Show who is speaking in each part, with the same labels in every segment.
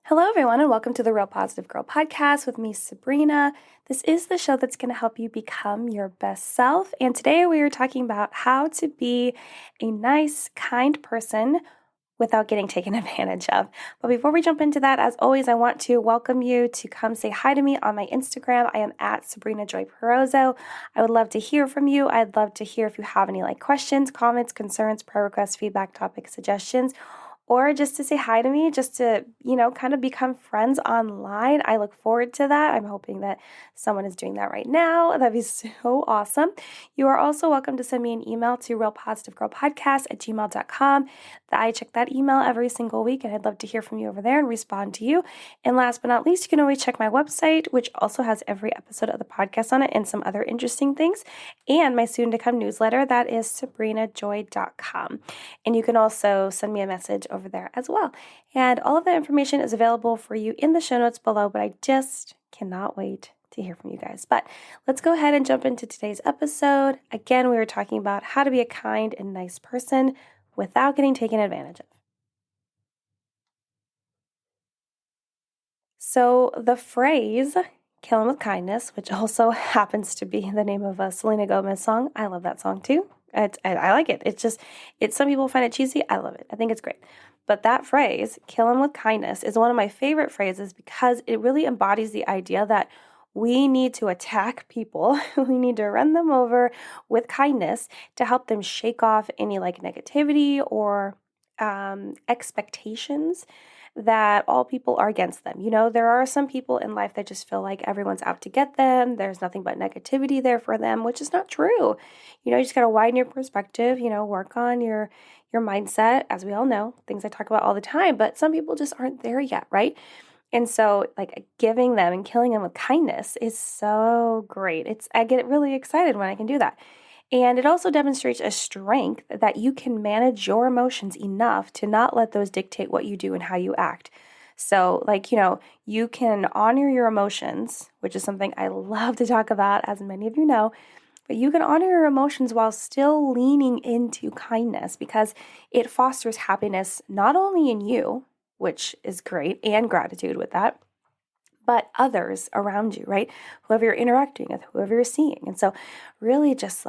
Speaker 1: Hello, everyone, and welcome to the Real Positive Girl podcast with me, Sabrina. This is the show that's going to help you become your best self. And today we are talking about how to be a nice, kind person without getting taken advantage of. But before we jump into that, as always, I want to welcome you to come say hi to me on my Instagram. I am at Sabrina Joy Perozzo. I would love to hear from you. I'd love to hear if you have any questions, comments, concerns, prayer requests, feedback, topic suggestions, or just to say hi to me, just to, kind of become friends online. I look forward to that. I'm hoping that someone is doing that right now. That'd be so awesome. You are also welcome to send me an email to realpositivegirlpodcast@gmail.com. I check that email every single week, and I'd love to hear from you over there and respond to you. And last but not least, you can always check my website, which also has every episode of the podcast on it and some other interesting things, and my soon-to-come newsletter. That is sabrinajoy.com. And you can also send me a message over there as well. And all of that information is available for you in the show notes below, but I just cannot wait to hear from you guys. But let's go ahead and jump into today's episode. Again, we were talking about how to be a kind and nice person without getting taken advantage of. So the phrase "kill 'em with kindness," which also happens to be the name of a Selena Gomez song. I love that song too. I like it. It's some people find it cheesy. I love it. I think it's great. But that phrase, "kill 'em with kindness," is one of my favorite phrases because it really embodies the idea that we need to attack people. We need to run them over with kindness to help them shake off any negativity or expectations that all people are against them. There are some people in life that just feel like everyone's out to get them. There's nothing but negativity there for them, which is not true. You just got to widen your perspective, work on your mindset, as we all know, things I talk about all the time, but some people just aren't there yet, right? And so giving them and killing them with kindness is so great. I get really excited when I can do that. And it also demonstrates a strength that you can manage your emotions enough to not let those dictate what you do and how you act. So, you can honor your emotions, which is something I love to talk about, as many of you know, but you can honor your emotions while still leaning into kindness because it fosters happiness not only in you, which is great, and gratitude with that, but others around you, right? Whoever you're interacting with, whoever you're seeing. And so really just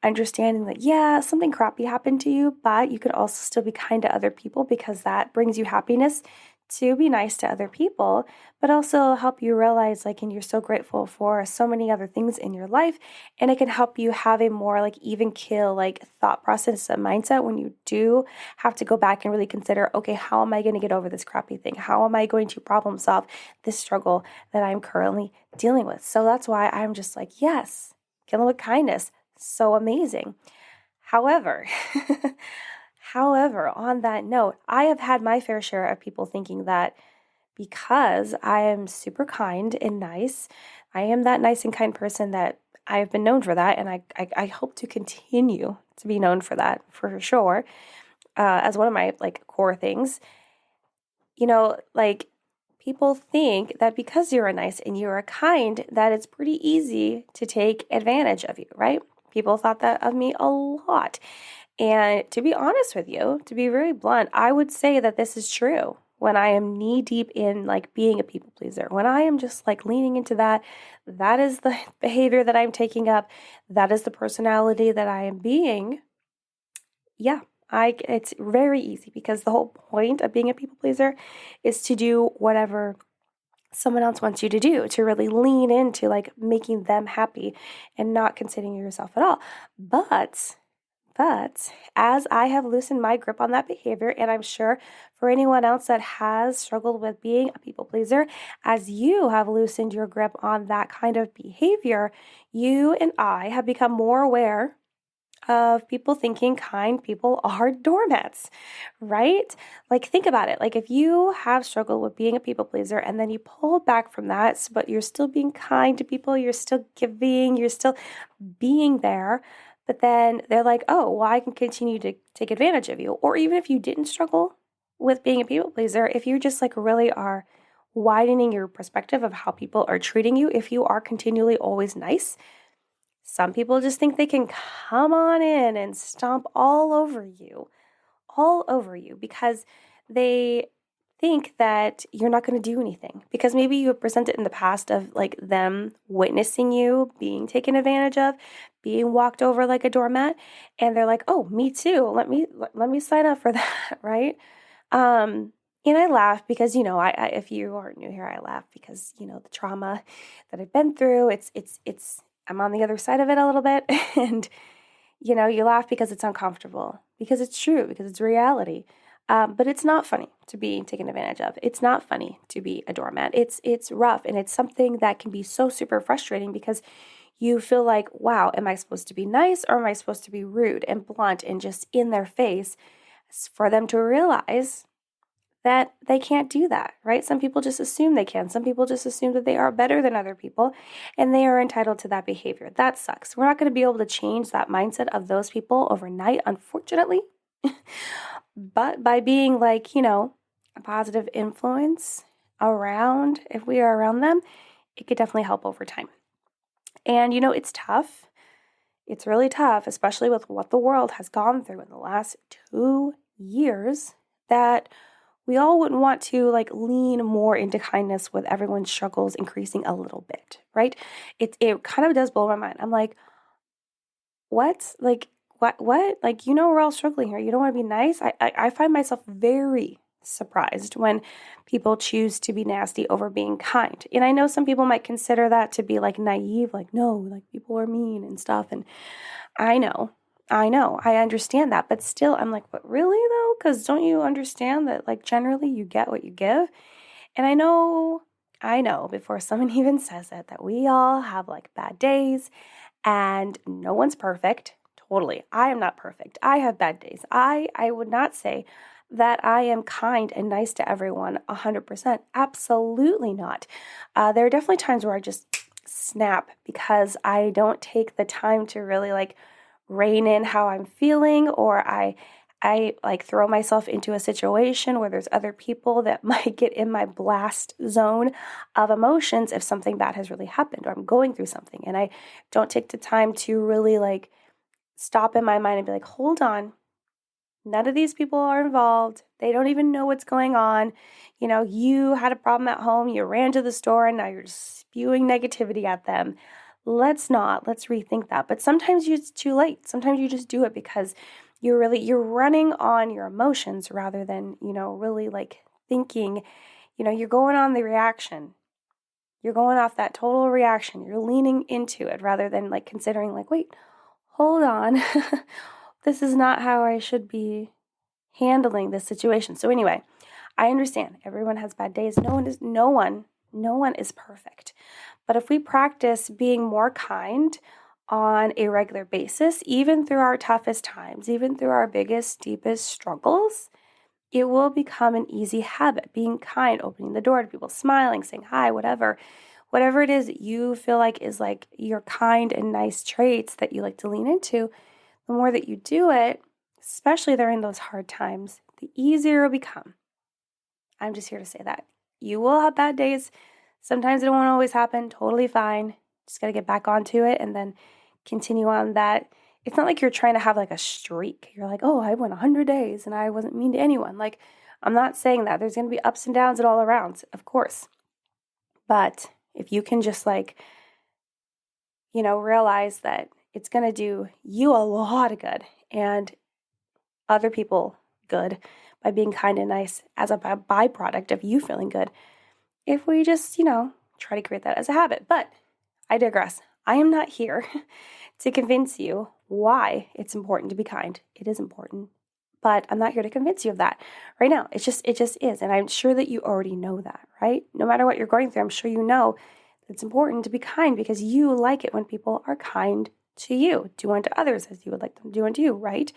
Speaker 1: understanding that, yeah, something crappy happened to you, but you could also still be kind to other people because that brings you happiness to be nice to other people, but also help you realize and you're so grateful for so many other things in your life. And it can help you have a more even kill thought process and mindset when you do have to go back and really consider, okay, how am I going to get over this crappy thing? How am I going to problem solve this struggle that I'm currently dealing with? So that's why I'm just yes, killing with kindness. So amazing. However, on that note, I have had my fair share of people thinking that because I am super kind and nice, I am that nice and kind person that I have been known for that, and I hope to continue to be known for that for sure, as one of my core things. People think that because you're a nice and you're a kind, that it's pretty easy to take advantage of you, right? People thought that of me a lot. And to be honest with you, to be very blunt, I would say that this is true when I am knee deep in being a people pleaser. When I am just leaning into that, that is the behavior that I'm taking up. That is the personality that I am being. Yeah, it's very easy because the whole point of being a people pleaser is to do whatever someone else wants you to do, to really lean into making them happy and not considering yourself at all. But as I have loosened my grip on that behavior, and I'm sure for anyone else that has struggled with being a people pleaser, as you have loosened your grip on that kind of behavior, you and I have become more aware of people thinking kind people are doormats, right? Think about it. If you have struggled with being a people pleaser and then you pull back from that, but you're still being kind to people, you're still giving, you're still being there, but then they're oh, well, I can continue to take advantage of you. Or even if you didn't struggle with being a people pleaser, if you just really are widening your perspective of how people are treating you, if you are continually always nice, some people just think they can come on in and stomp all over you because they think that you're not going to do anything because maybe you have presented in the past of like them witnessing you being taken advantage of, being walked over like a doormat, and they're like, "Oh, me too. Let me sign up for that," right? And I laugh because I if you are new here, I laugh because the trauma that I've been through. It's I'm on the other side of it a little bit, and you laugh because it's uncomfortable, because it's true, because it's reality. But it's not funny to be taken advantage of. It's not funny to be a doormat. It's rough, and it's something that can be so super frustrating because you feel like, wow, am I supposed to be nice or am I supposed to be rude and blunt and just in their face for them to realize that they can't do that, right? Some people just assume they can. Some people just assume that they are better than other people and they are entitled to that behavior. That sucks. We're not going to be able to change that mindset of those people overnight, unfortunately. But by being like, a positive influence around, if we are around them, it could definitely help over time. And, it's tough. It's really tough, especially with what the world has gone through in the last 2 years, that we all wouldn't want to like lean more into kindness with everyone's struggles increasing a little bit, right? It kind of does blow my mind. I'm like, what? Like, what? Like, we're all struggling here. You don't want to be nice? I find myself very surprised when people choose to be nasty over being kind. And I know some people might consider that to be like naive, like, no, like people are mean and stuff. And I know, I understand that. But still, I'm like, what, really though? Because don't you understand that like generally you get what you give? And I know before someone even says it, that we all have like bad days and no one's perfect. Totally. I am not perfect. I have bad days. I would not say that I am kind and nice to everyone 100%. Absolutely not. There are definitely times where I just snap because I don't take the time to really like rein in how I'm feeling, or I like throw myself into a situation where there's other people that might get in my blast zone of emotions if something bad has really happened or I'm going through something, and I don't take the time to really like stop in my mind and be like, hold on, none of these people are involved. They don't even know what's going on. You had a problem at home, you ran to the store, and now you're just spewing negativity at them. Let's rethink that. But sometimes it's too late. Sometimes you just do it because you're running on your emotions rather than, really like thinking, you're going on the reaction. You're going off that total reaction. You're leaning into it rather than like considering like, wait, hold on. This is not how I should be handling this situation. So anyway, I understand everyone has bad days. No one is perfect. But if we practice being more kind on a regular basis, even through our toughest times, even through our biggest, deepest struggles, it will become an easy habit. Being kind, opening the door to people, smiling, saying hi, whatever it is that you feel like is like your kind and nice traits that you like to lean into, the more that you do it, especially during those hard times, the easier it'll become. I'm just here to say that. You will have bad days. Sometimes it won't always happen. Totally fine. Just got to get back onto it and then continue on that. It's not like you're trying to have like a streak. You're like, oh, I went 100 days and I wasn't mean to anyone. Like, I'm not saying that. There's going to be ups and downs and all around, of course. But if you can just like, realize that it's going to do you a lot of good and other people good by being kind and nice as a byproduct of you feeling good. If we just, try to create that as a habit. But I digress. I am not here to convince you why it's important to be kind. It is important. But I'm not here to convince you of that right now. It just is. And I'm sure that you already know that, right? No matter what you're going through, I'm sure you know it's important to be kind because you like it when people are kind to you. Do unto others as you would like them to do unto you, right?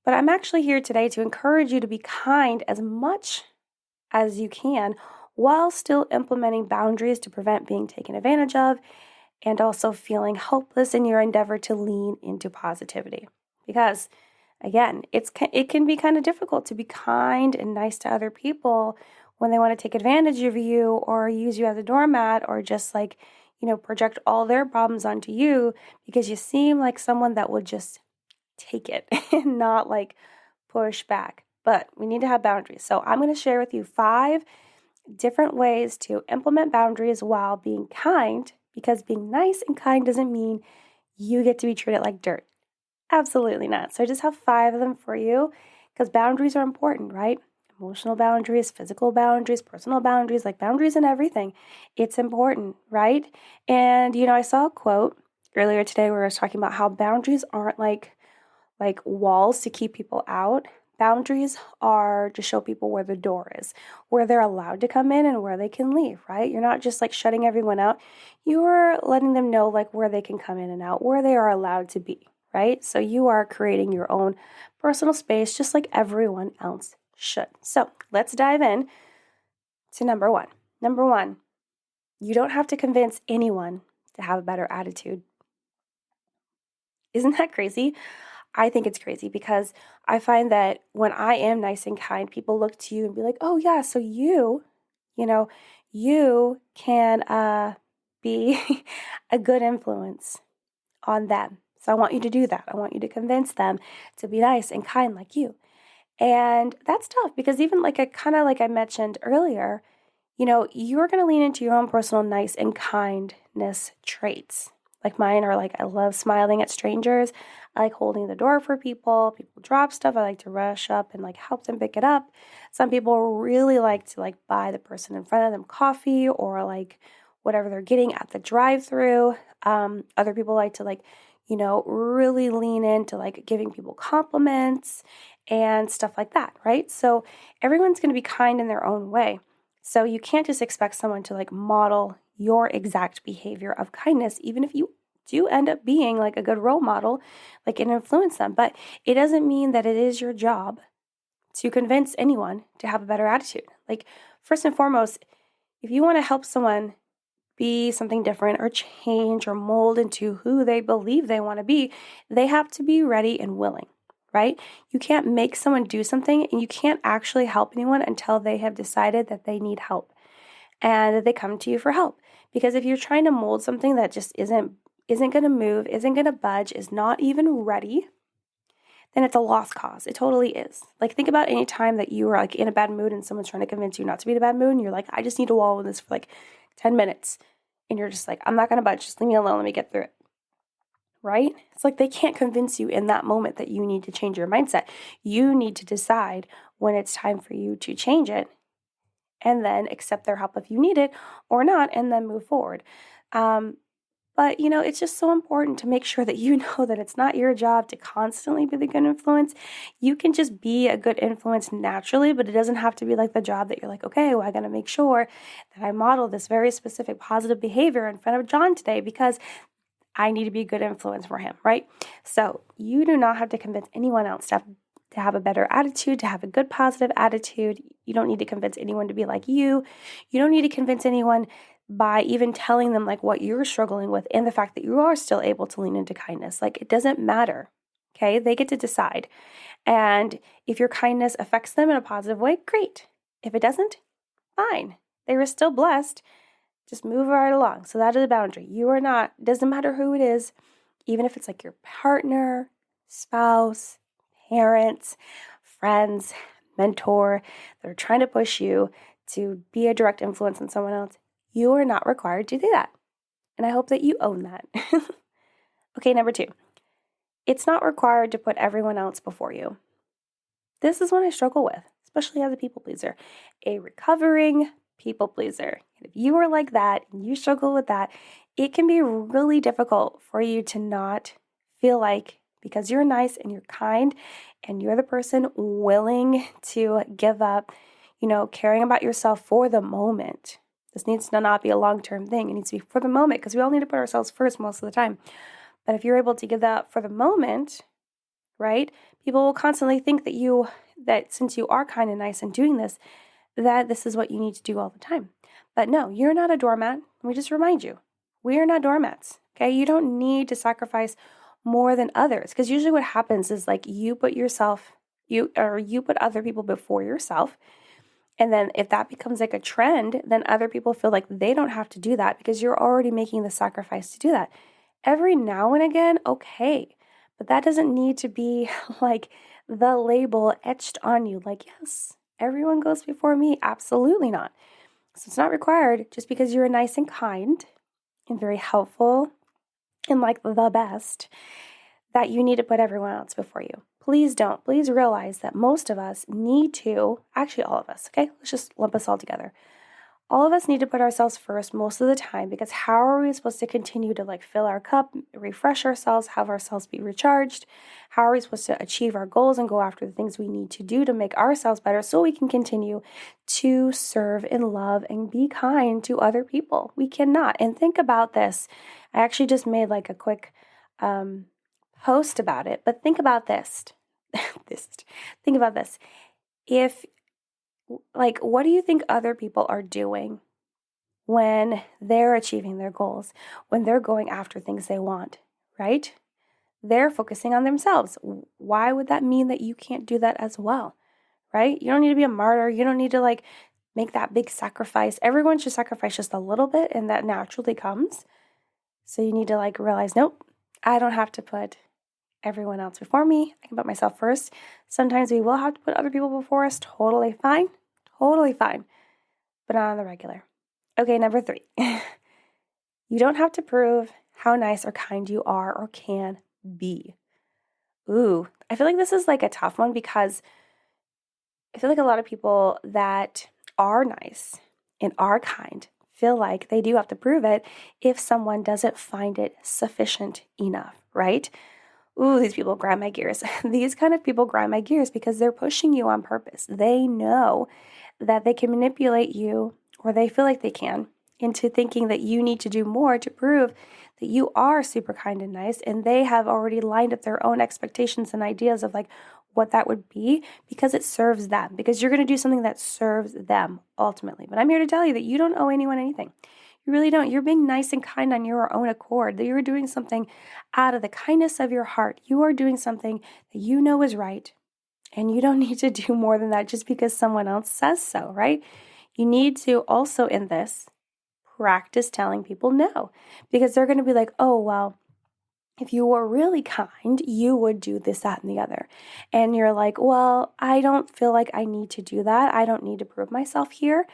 Speaker 1: But I'm actually here today to encourage you to be kind as much as you can while still implementing boundaries to prevent being taken advantage of and also feeling hopeless in your endeavor to lean into positivity. Because again, it can be kind of difficult to be kind and nice to other people when they want to take advantage of you or use you as a doormat or just like, project all their problems onto you because you seem like someone that would just take it and not like push back. but we need to have boundaries. So I'm going to share with you 5 different ways to implement boundaries while being kind, because being nice and kind doesn't mean you get to be treated like dirt. Absolutely not. So I just have 5 of them for you because boundaries are important, right? Emotional boundaries, physical boundaries, personal boundaries, like boundaries in everything. It's important, right? And, I saw a quote earlier today where I was talking about how boundaries aren't like walls to keep people out. Boundaries are to show people where the door is, where they're allowed to come in and where they can leave, right? You're not just like shutting everyone out. You are letting them know like where they can come in and out, where they are allowed to be, right? So you are creating your own personal space just like everyone else should. So let's dive in to number 1. Number 1, you don't have to convince anyone to have a better attitude. Isn't that crazy? I think it's crazy because I find that when I am nice and kind, people look to you and be like, oh yeah, so you can be a good influence on them. So I want you to do that. I want you to convince them to be nice and kind like you. And that's tough because even like I mentioned earlier, you're going to lean into your own personal nice and kindness traits. Like mine are like, I love smiling at strangers. I like holding the door for people. People drop stuff. I like to rush up and like help them pick it up. Some people really like to like buy the person in front of them coffee or like whatever they're getting at the drive-through. Other people like to like, really lean into like giving people compliments and stuff like that, right? So everyone's going to be kind in their own way. So you can't just expect someone to like model your exact behavior of kindness, even if you do end up being like a good role model, like and influence them. But it doesn't mean that it is your job to convince anyone to have a better attitude. Like first and foremost, if you want to help someone be something different or change or mold into who they believe they want to be, they have to be ready and willing, right? You can't make someone do something and you can't actually help anyone until they have decided that they need help and that they come to you for help. Because if you're trying to mold something that just isn't going to move, isn't going to budge, is not even ready, then it's a lost cause. It totally is. Like think about any time that you are like in a bad mood and someone's trying to convince you not to be in a bad mood and you're like, I just need to wallow in this for like 10 minutes. And you're just like, I'm not going to budge. Just leave me alone. Let me get through it. Right? It's like they can't convince you in that moment that you need to change your mindset. You need to decide when it's time for you to change it and then accept their help if you need it or not, and then move forward. But, it's just so important to make sure that you know that it's not your job to constantly be the good influence. You can just be a good influence naturally, but it doesn't have to be like the job that you're like, okay, well, I got to make sure that I model this very specific positive behavior in front of John today because I need to be a good influence for him, right? So you do not have to convince anyone else to have a better attitude, to have a good positive attitude. You don't need to convince anyone to be like you. You don't need to convince anyone by even telling them like what you're struggling with and the fact that you are still able to lean into kindness. Like it doesn't matter, okay? They get to decide. And if your kindness affects them in a positive way, great. If it doesn't, fine. They were still blessed. Just move right along. So that is a boundary. You are not, doesn't matter who it is, even if it's like your partner, spouse, parents, friends, mentor that are trying to push you to be a direct influence on someone else. You are not required to do that. And I hope that you own that. Okay, number 2. It's not required to put everyone else before you. This is what I struggle with, especially as a people pleaser, a recovering people pleaser. If you are like that and you struggle with that, it can be really difficult for you to not feel like because you're nice and you're kind and you're the person willing to give up, caring about yourself for the moment. This needs to not be a long-term thing. It needs to be for the moment because we all need to put ourselves first most of the time. But if you're able to give that for the moment, right, people will constantly think that since you are kind and nice and doing this, that this is what you need to do all the time. But no, you're not a doormat. Let me just remind you, we are not doormats, okay? You don't need to sacrifice more than others because usually what happens is like you put other people before yourself. And then if that becomes like a trend, then other people feel like they don't have to do that because you're already making the sacrifice to do that. Every now and again, okay. But that doesn't need to be like the label etched on you. Like, yes, everyone goes before me. Absolutely not. So it's not required just because you're nice and kind and very helpful and like the best that you need to put everyone else before you. Please don't. Please realize that most of us need to, actually all of us, okay? Let's just lump us all together. All of us need to put ourselves first most of the time, because how are we supposed to continue to like fill our cup, refresh ourselves, have ourselves be recharged? How are we supposed to achieve our goals and go after the things we need to do to make ourselves better so we can continue to serve and love and be kind to other people? We cannot. And think about this. I actually just made like a quick post about it, but think about this. Think about this. If Like, what do you think other people are doing when they're achieving their goals, when they're going after things they want, right? They're focusing on themselves. Why would that mean that you can't do that as well, right? You don't need to be a martyr. You don't need to like make that big sacrifice. Everyone should sacrifice just a little bit, and that naturally comes. So you need to like realize, nope, I don't have to put everyone else before me. I can put myself first. Sometimes we will have to put other people before us. Totally fine. Totally fine. But not on the regular. Okay, number 3. You don't have to prove how nice or kind you are or can be. Ooh, I feel like this is like a tough one, because I feel like a lot of people that are nice and are kind feel like they do have to prove it if someone doesn't find it sufficient enough, right? Ooh, these people grind my gears. These kind of people grind my gears because they're pushing you on purpose. They know that they can manipulate you, or they feel like they can, into thinking that you need to do more to prove that you are super kind and nice. And they have already lined up their own expectations and ideas of like what that would be, because it serves them, because you're going to do something that serves them ultimately. But I'm here to tell you that you don't owe anyone anything. You really don't. You're being nice and kind on your own accord. That you're doing something out of the kindness of your heart. You are doing something that you know is right. And you don't need to do more than that just because someone else says so, right? You need to also, in this, practice telling people no. Because they're going to be like, oh, well, if you were really kind, you would do this, that, and the other. And you're like, well, I don't feel like I need to do that. I don't need to prove myself here.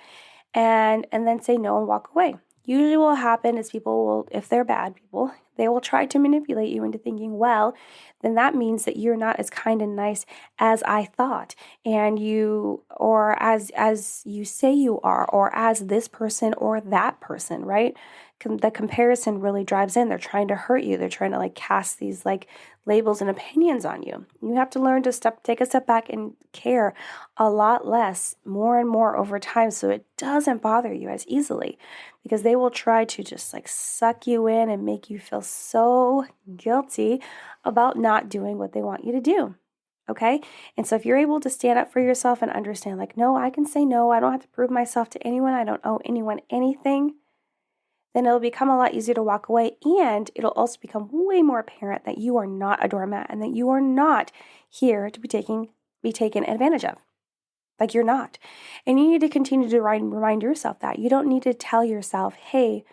Speaker 1: And then say no and walk away. Usually what will happen is people will, if they're bad people, they will try to manipulate you into thinking, well, then that means that you're not as kind and nice as I thought, and you, or as you say you are, or as this person or that person, right? The comparison really drives in. They're trying to hurt you. They're trying to like cast these like labels and opinions on you. You have to learn to take a step back and care a lot less, more and more over time, so it doesn't bother you as easily, because they will try to just like suck you in and make you feel so guilty about not doing what they want you to do. Okay? And so if you're able to stand up for yourself and understand like, no, I can say no. I don't have to prove myself to anyone. I don't owe anyone anything. Then it'll become a lot easier to walk away, and it'll also become way more apparent that you are not a doormat and that you are not here to be taken advantage of. Like, you're not. And you need to continue to remind yourself that. You don't need to tell yourself, hey,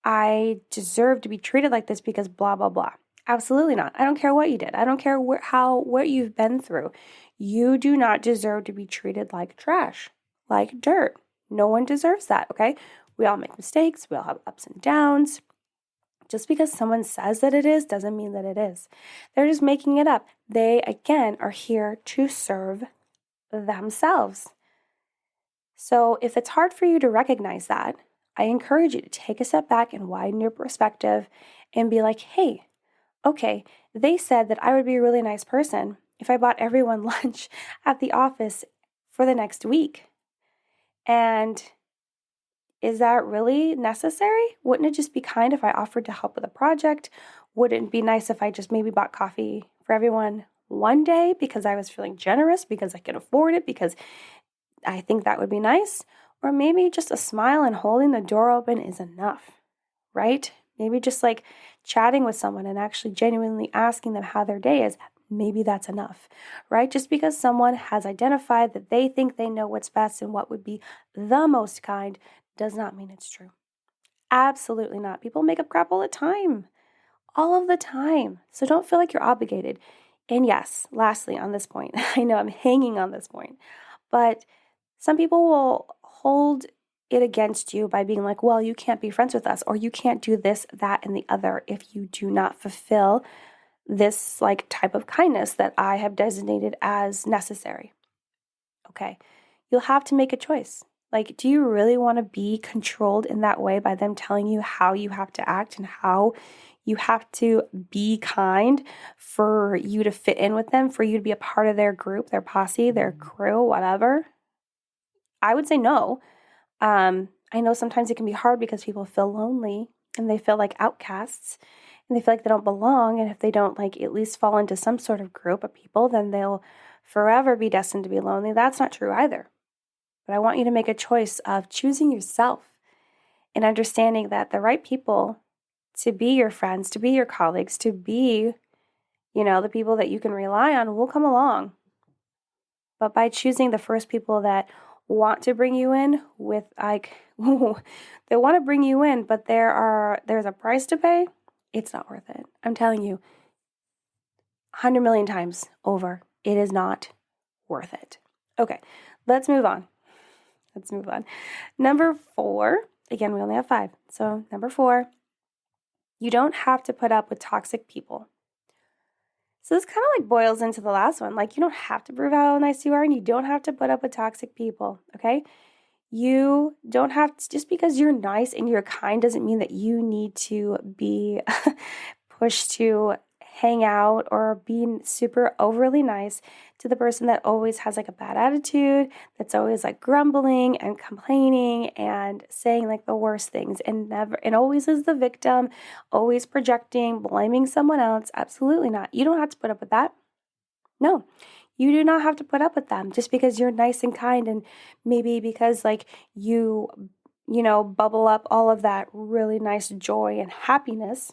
Speaker 1: I deserve to be treated like this because blah, blah, blah. Absolutely not. I don't care what you did. I don't care what you've been through. You do not deserve to be treated like trash, like dirt. No one deserves that, okay? We all make mistakes. We all have ups and downs. Just because someone says that it is doesn't mean that it is. They're just making it up. They, again, are here to serve themselves. So if it's hard for you to recognize that, I encourage you to take a step back and widen your perspective and be like, hey, okay, they said that I would be a really nice person if I bought everyone lunch at the office for the next week. And is that really necessary? Wouldn't it just be kind if I offered to help with a project? Wouldn't it be nice if I just maybe bought coffee for everyone one day because I was feeling generous, because I could afford it, because I think that would be nice? Or maybe just a smile and holding the door open is enough, right? Maybe just like chatting with someone and actually genuinely asking them how their day is, maybe that's enough, right? Just because someone has identified that they think they know what's best and what would be the most kind does not mean it's true. Absolutely not. People make up crap all the time. All of the time. So don't feel like you're obligated. And yes, lastly on this point, I know I'm hanging on this point, but some people will hold it against you by being like, well, you can't be friends with us, or you can't do this, that, and the other if you do not fulfill this like type of kindness that I have designated as necessary. Okay. You'll have to make a choice. Like, do you really want to be controlled in that way by them telling you how you have to act and how you have to be kind for you to fit in with them, for you to be a part of their group, their posse, their crew, whatever? I would say no. I know sometimes it can be hard because people feel lonely and they feel like outcasts and they feel like they don't belong. And if they don't like at least fall into some sort of group of people, then they'll forever be destined to be lonely. That's not true either. But I want you to make a choice of choosing yourself and understanding that the right people to be your friends, to be your colleagues, to be, the people that you can rely on will come along. But by choosing the first people that want to bring you in with like, they want to bring you in, but there's a price to pay, it's not worth it. I'm telling you, 100 million times over, it is not worth it. Okay, let's move on. Number 4, again, we only have 5. So number 4, you don't have to put up with toxic people. So this kind of like boils into the last one. Like, you don't have to prove how nice you are, and you don't have to put up with toxic people, okay? You don't have to, just because you're nice and you're kind doesn't mean that you need to be pushed to hang out or be super overly nice to the person that always has like a bad attitude, that's always like grumbling and complaining and saying like the worst things and always is the victim, always projecting, blaming someone else. Absolutely not. You don't have to put up with that. No. You do not have to put up with them just because you're nice and kind, and maybe because like you bubble up all of that really nice joy and happiness,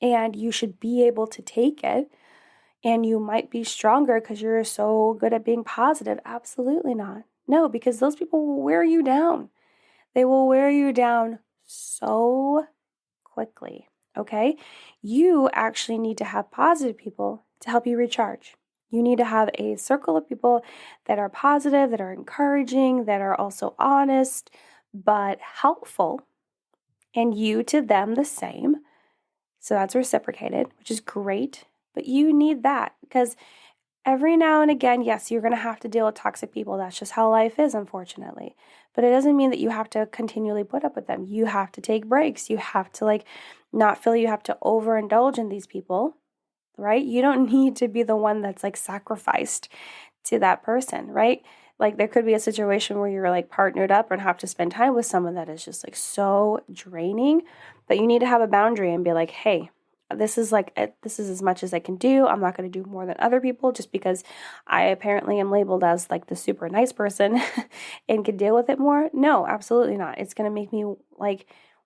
Speaker 1: and you should be able to take it, and you might be stronger because you're so good at being positive. Absolutely not. No, because those people will wear you down. They will wear you down so quickly, okay? You actually need to have positive people to help you recharge. You need to have a circle of people that are positive, that are encouraging, that are also honest, but helpful, and you to them the same. So that's reciprocated, which is great, but you need that because every now and again, yes, you're going to have to deal with toxic people. That's just how life is, unfortunately. But it doesn't mean that you have to continually put up with them. You have to take breaks. You have to not feel you have to overindulge in these people, right? You don't need to be the one that's sacrificed to that person, right? Like there could be a situation where you're partnered up and have to spend time with someone that is just so draining, but you need to have a boundary and be like, hey, this is as much as I can do. I'm not going to do more than other people just because I apparently am labeled as the super nice person and can deal with it more. No, absolutely not. It's going to make me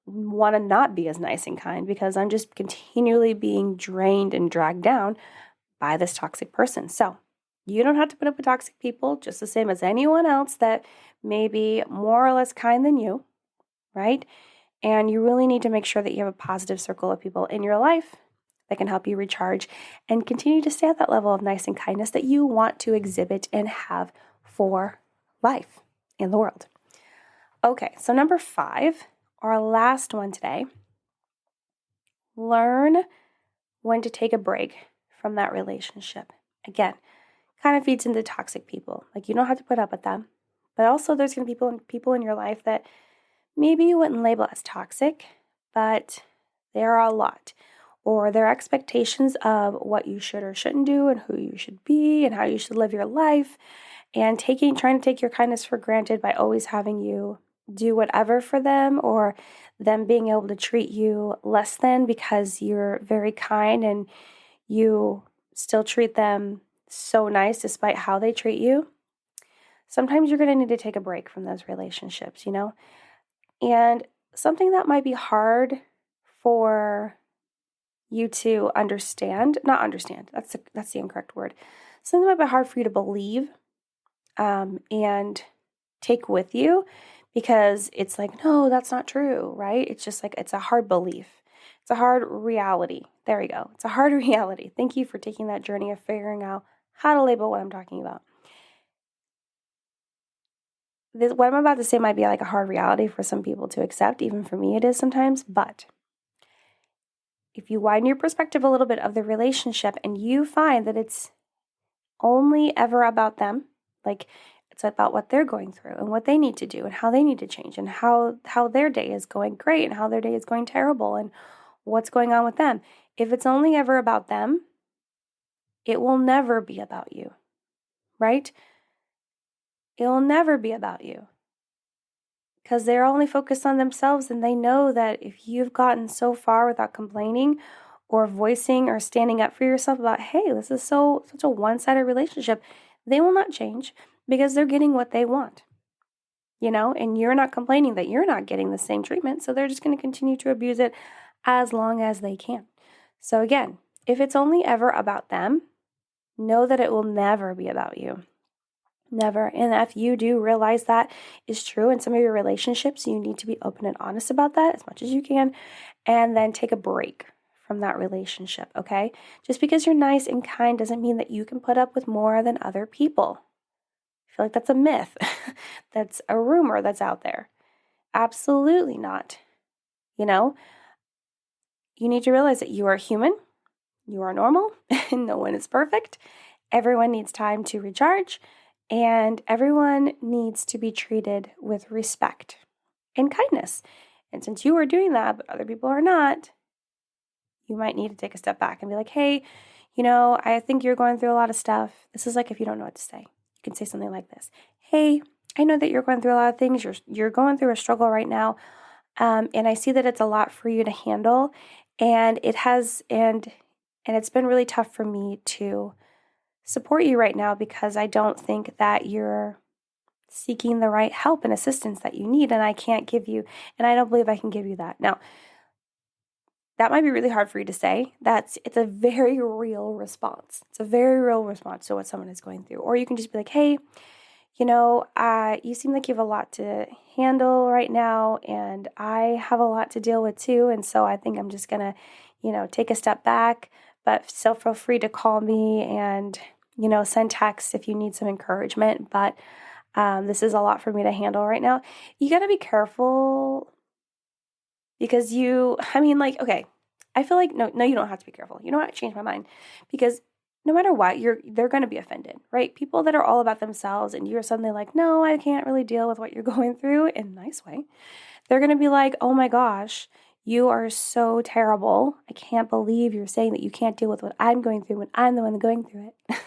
Speaker 1: want to not be as nice and kind because I'm just continually being drained and dragged down by this toxic person. So you don't have to put up with toxic people just the same as anyone else that may be more or less kind than you, right? And you really need to make sure that you have a positive circle of people in your life that can help you recharge and continue to stay at that level of nice and kindness that you want to exhibit and have for life in the world. Okay, so number 5, our last one today. Learn when to take a break from that relationship. Again, kind of feeds into toxic people. You don't have to put up with them. But also there's going to be people in your life that maybe you wouldn't label as toxic, but they are a lot. Or their expectations of what you should or shouldn't do and who you should be and how you should live your life, and trying to take your kindness for granted by always having you do whatever for them, or them being able to treat you less than because you're very kind and you still treat them so nice despite how they treat you. Sometimes you're going to need to take a break from those relationships, And something that might be hard for you to not understand, that's the incorrect word. Something that might be hard for you to believe and take with you because it's no, that's not true, right? It's just it's a hard belief. It's a hard reality There we go. It's a hard reality. Thank you for taking that journey of figuring out how to label what I'm talking about. What I'm about to say might be like a hard reality for some people to accept. Even for me, it is sometimes. But if you widen your perspective a little bit of the relationship and you find that it's only ever about them, like it's about what they're going through and what they need to do and how they need to change and how their day is going great and how their day is going terrible and what's going on with them. If it's only ever about them, it will never be about you, right? It will never be about you because they're only focused on themselves, and they know that if you've gotten so far without complaining or voicing or standing up for yourself about, hey, this is such a one-sided relationship, they will not change because they're getting what they want, and you're not complaining that you're not getting the same treatment, so they're just going to continue to abuse it as long as they can. So again, if it's only ever about them, know that it will never be about you. Never. And if you do realize that is true in some of your relationships, you need to be open and honest about that as much as you can, and then take a break from that relationship, okay? Just because you're nice and kind doesn't mean that you can put up with more than other people. I feel like that's a myth. That's a rumor that's out there. Absolutely not. You need to realize that you are human, you are normal, and no one is perfect. Everyone needs time to recharge. And everyone needs to be treated with respect and kindness. And since you are doing that, but other people are not, you might need to take a step back and be like, hey, I think you're going through a lot of stuff. This is like if you don't know what to say. You can say something like this. Hey, I know that you're going through a lot of things. You're going through a struggle right now. And I see that it's a lot for you to handle. And it has, and it's been really tough for me to support you right now because I don't think that you're seeking the right help and assistance that you need, and I can't give you, and I don't believe I can give you that. Now, that might be really hard for you to say. It's a very real response. It's a very real response to what someone is going through. Or you can just be like, hey, you seem like you have a lot to handle right now, and I have a lot to deal with too, and so I think I'm just gonna, take a step back, but still feel free to call me and send text if you need some encouragement, but this is a lot for me to handle right now. You got to be careful because okay, I feel like, no, you don't have to be careful. You know what? I changed my mind because no matter what, they're going to be offended, right? People that are all about themselves and you're suddenly like, no, I can't really deal with what you're going through in a nice way. They're going to be like, oh my gosh, you are so terrible. I can't believe you're saying that you can't deal with what I'm going through when I'm the one going through it.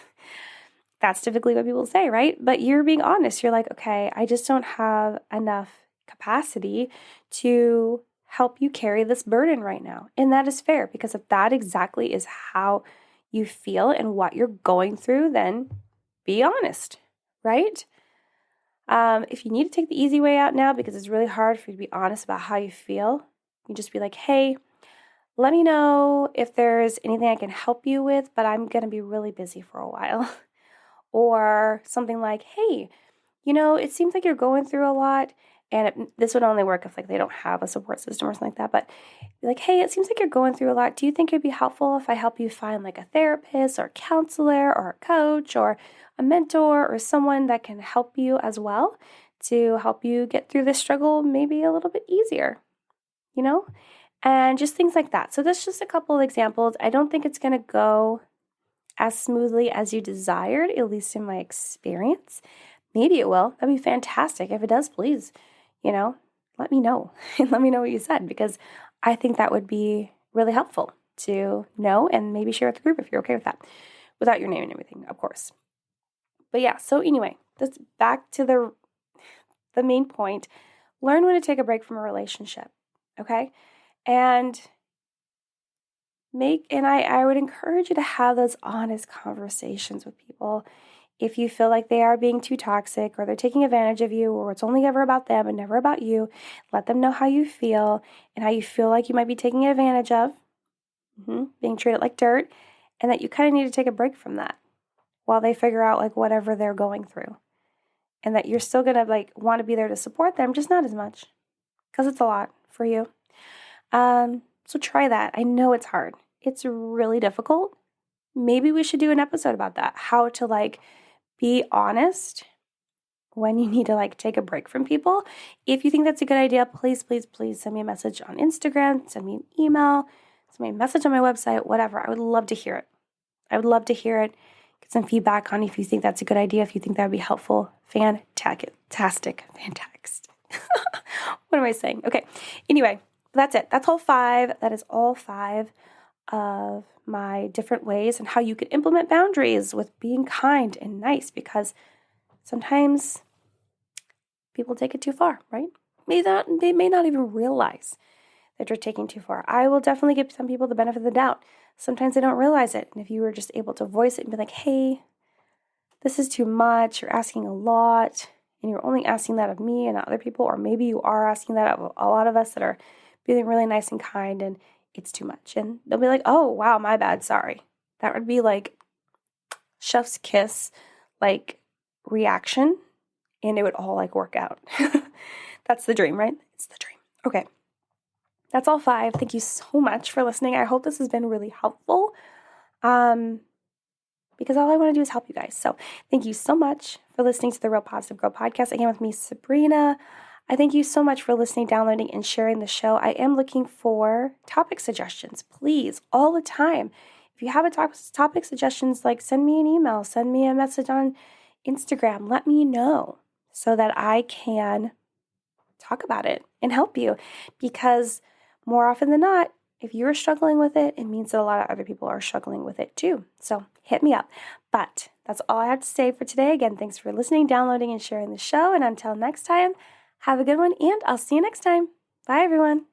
Speaker 1: That's typically what people say, right? But you're being honest. You're like, okay, I just don't have enough capacity to help you carry this burden right now. And that is fair because if that exactly is how you feel and what you're going through, then be honest, right? If you need to take the easy way out now because it's really hard for you to be honest about how you feel, you just be like, hey, let me know if there's anything I can help you with, but I'm going to be really busy for a while. Or something like, hey, it seems like you're going through a lot, and this would only work if they don't have a support system or something like that, but be like, hey, it seems like you're going through a lot. Do you think it'd be helpful if I help you find a therapist or a counselor or a coach or a mentor or someone that can help you as well to help you get through this struggle maybe a little bit easier, And just things like that. So that's just a couple of examples. I don't think it's going to go as smoothly as you desired, at least in my experience. Maybe it will. That'd be fantastic. If it does, please, let me know. And let me know what you said, because I think that would be really helpful to know and maybe share with the group if you're okay with that, without your name and everything, of course. But yeah, so anyway, that's back to the main point. Learn when to take a break from a relationship, okay? And I would encourage you to have those honest conversations with people. If you feel like they are being too toxic or they're taking advantage of you or it's only ever about them and never about you, let them know how you feel and how you feel like you might be taking advantage of, being treated like dirt, and that you kind of need to take a break from that while they figure out whatever they're going through. And that you're still going to want to be there to support them, just not as much because it's a lot for you. So try that. I know it's hard. it's really difficult. Maybe we should do an episode about that. How to like be honest when you need to like take a break from people. If you think that's a good idea, please, please, please send me a message on Instagram, send me an email, send me a message on my website, whatever. I would love to hear it. I would love to hear it. Get some feedback on if you think that's a good idea, if you think that would be helpful. Fantastic. What am I saying? Okay. Anyway, that's it. That's all 5. That is all 5 of my different ways and how you can implement boundaries with being kind and nice, because sometimes people take it too far, right? They may not even realize that you're taking too far. I will definitely give some people the benefit of the doubt. Sometimes they don't realize it. And if you were just able to voice it and be like, hey, this is too much, you're asking a lot, and you're only asking that of me and not other people, or maybe you are asking that of a lot of us that are being really nice and kind, and it's too much. And they'll be like, oh, wow, my bad, sorry. That would be like chef's kiss, like reaction, and it would all like work out. That's the dream, right? It's the dream. Okay. That's all 5. Thank you so much for listening. I hope this has been really helpful. Because all I want to do is help you guys. So thank you so much for listening to the Real Positive Girl podcast. Again, with me, Sabrina. I thank you so much for listening, downloading, and sharing the show. I am looking for topic suggestions, please, all the time. If you have a topic suggestions, like send me an email, send me a message on Instagram. Let me know so that I can talk about it and help you. Because more often than not, if you're struggling with it, it means that a lot of other people are struggling with it too. So hit me up. But that's all I have to say for today. Again, thanks for listening, downloading, and sharing the show. And until next time, have a good one, and I'll see you next time. Bye, everyone.